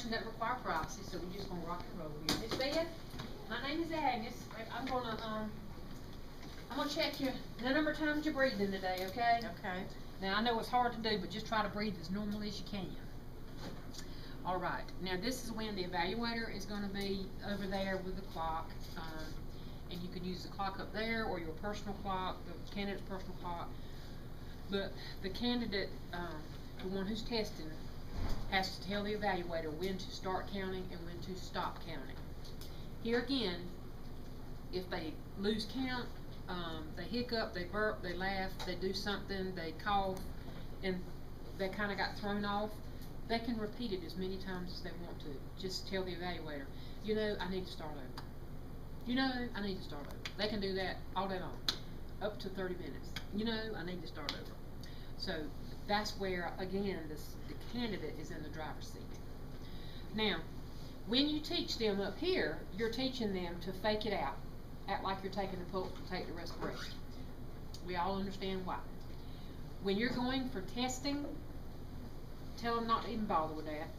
information doesn't require privacy, so we're just gonna rock and roll here. Miss Beth, my name is Agnes. I'm gonna check you the number of times you're breathing today, okay? Okay. Now I know it's hard to do, but just try to breathe as normally as you can. All right. Now this is when the evaluator is going to be over there with the clock, and you can use the clock up there or your personal clock, the candidate's personal clock. But the candidate, the one who's testing, has to tell the evaluator when to start counting and when to stop counting. Here again, if they lose count, they hiccup, they burp, they laugh, they do something, they cough, and they kind of got thrown off, they can repeat it as many times as they want to. Just tell the evaluator, you know, I need to start over. You know, I need to start over. They can do that all day long, up to 30 minutes. You know, I need to start over. So that's where, again, the candidate is in the driver's seat. Now, when you teach them up here, you're teaching them to fake it out. Act like you're taking the pulse to take the respiration. We all understand why. When you're going for testing, tell them not to even bother with that,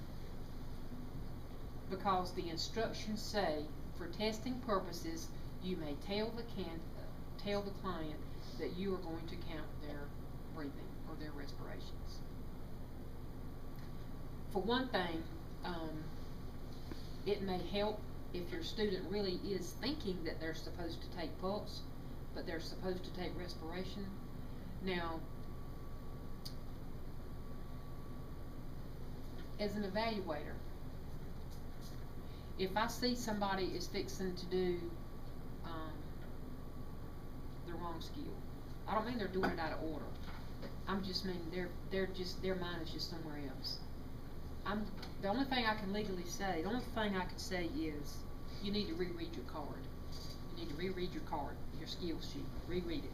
because the instructions say, for testing purposes, you may tell the client that you are going to count their breathing or their respirations. For one thing, it may help if your student really is thinking that they're supposed to take pulse, but they're supposed to take respiration. Now, as an evaluator, if I see somebody is fixing to do the wrong skill, I don't mean they're doing it out of order. I'm just mean their mind is just somewhere else. The only thing I can legally say, the only thing I can say is you need to reread your card. You need to reread your card, your skills sheet. Reread it.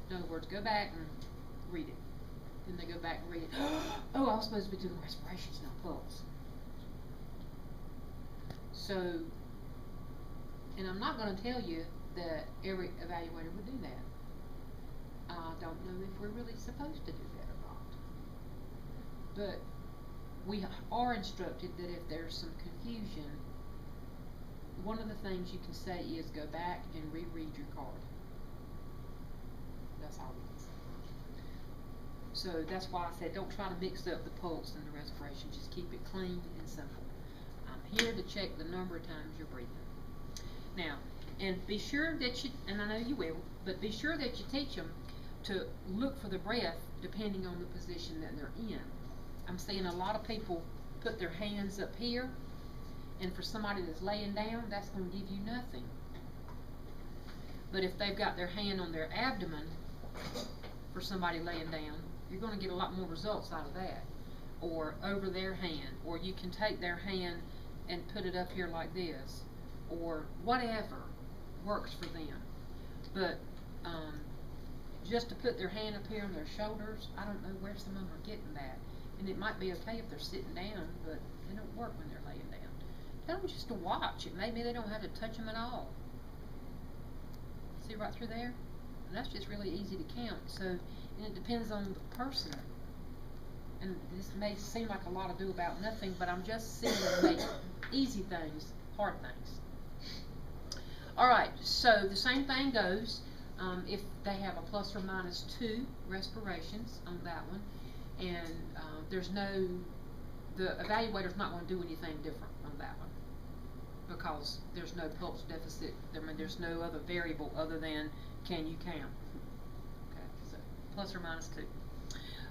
In other words, go back and read it. Then they go back and read it. Oh, I was supposed to be doing respirations, not pulse. So, and I'm not going to tell you that every evaluator would do that. I don't know if we're really supposed to do that or not. But we are instructed that if there's some confusion, one of the things you can say is go back and reread your card. That's all we can say. So that's why I said don't try to mix up the pulse and the respiration. Just keep it clean and simple. I'm here to check the number of times you're breathing. Now, and be sure that you, and I know you will, but be sure that you teach them to look for the breath depending on the position that they're in. I'm seeing a lot of people put their hands up here, and for somebody that's laying down, that's going to give you nothing. But if they've got their hand on their abdomen, for somebody laying down, you're going to get a lot more results out of that. Or over their hand, or you can take their hand and put it up here like this, or whatever works for them. But just to put their hand up here on their shoulders, I don't know where some of them are getting that. And it might be okay if they're sitting down, but they don't work when they're laying down. Tell them just to watch. Maybe they don't have to touch them at all. See right through there? And that's just really easy to count. So, and it depends on the person. And this may seem like a lot to do about nothing, but I'm just seeing them make easy things hard things. Alright, so the same thing goes if they have a plus or minus 2 respirations on that one, and there's no, the evaluator's not going to do anything different on that one because there's no pulse deficit. I mean, there's no other variable other than can you count. Okay, so plus or minus 2.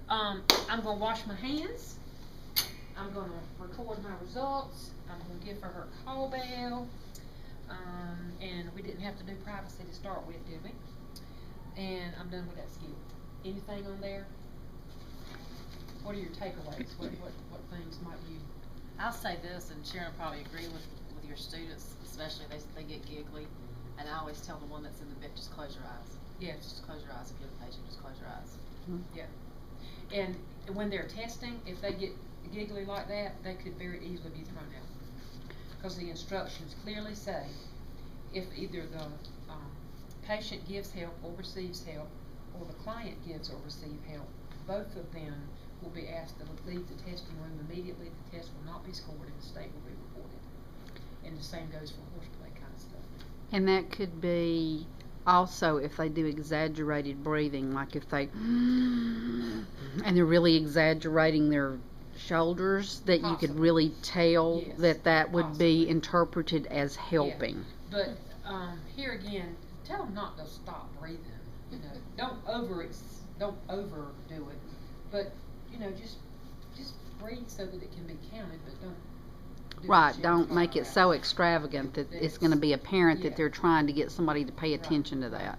I'm going to wash my hands. I'm going to record my results. I'm going to give her call bell. And we didn't have to do privacy to start with, did we? And I'm done with that skill. Anything on there? What are your takeaways? What things might you? I'll say this, and Sharon will probably agree with your students, especially they get giggly, and I always tell the one that's in the bed, just close your eyes. Yes. Just close your eyes if you're the patient, just close your eyes. Mm-hmm. Yeah. And when they're testing, if they get giggly like that, they could very easily be thrown out. Because the instructions clearly say if either the patient gives help or receives help, or the client gives or receives help, both of them will be asked to leave the testing room immediately. The test will not be scored and the state will be reported. And the same goes for horseplay kind of stuff. And that could be also if they do exaggerated breathing, like if they and they're really exaggerating their shoulders, that you could really tell that would be interpreted as helping. Yeah. But here again, tell them not to stop breathing. You know, don't overdo it. But you know, just breathe so that it can be counted, but don't. Right, don't make it so extravagant that it's going to be apparent that they're trying to get somebody to pay attention to that.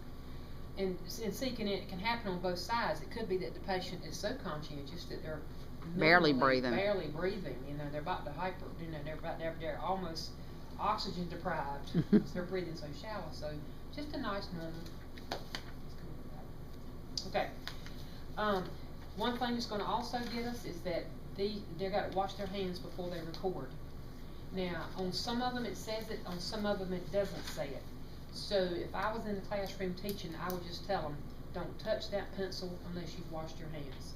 And seeking it can happen on both sides. It could be that the patient is so conscientious that they're barely breathing. You know, they're about to they're almost oxygen deprived because they're breathing so shallow. So just a nice normal. Okay. One thing that's going to also get us is that they've got to wash their hands before they record. Now, on some of them it says it, on some of them it doesn't say it. So if I was in the classroom teaching, I would just tell them, don't touch that pencil unless you've washed your hands.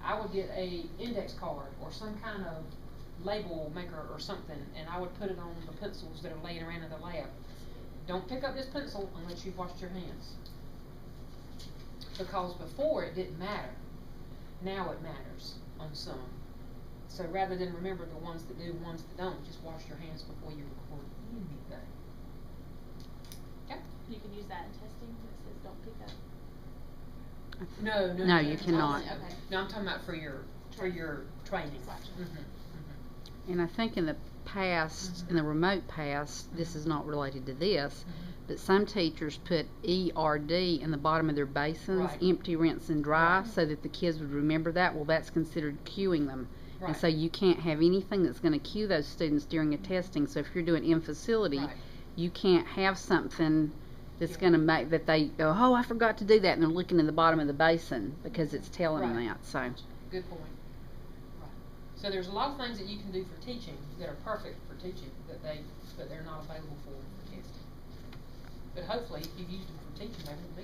I would get a index card or some kind of label maker or something, and I would put it on the pencils that are laying around in the lab. Don't pick up this pencil unless you've washed your hands. Because before it didn't matter. Now it matters on some. So rather than remember the ones that do, ones that don't, just wash your hands before you record anything. Okay? You can use that in testing that says don't pick up. No, you cannot. Okay. No, I'm talking about for your training. Gotcha. And I think in the past, in the remote past, this is not related to this, but some teachers put ERD in the bottom of their basins, empty, rinse, and dry, so that the kids would remember that. Well, that's considered cueing them. And so you can't have anything that's going to cue those students during a testing. So if you're doing in facility, you can't have something that's going to make that they go, oh, I forgot to do that, and they're looking in the bottom of the basin because it's telling them that. So good point. Right. So there's a lot of things that you can do for teaching that are perfect for teaching but they're not available for testing. But hopefully, if you've used them for teaching, they won't be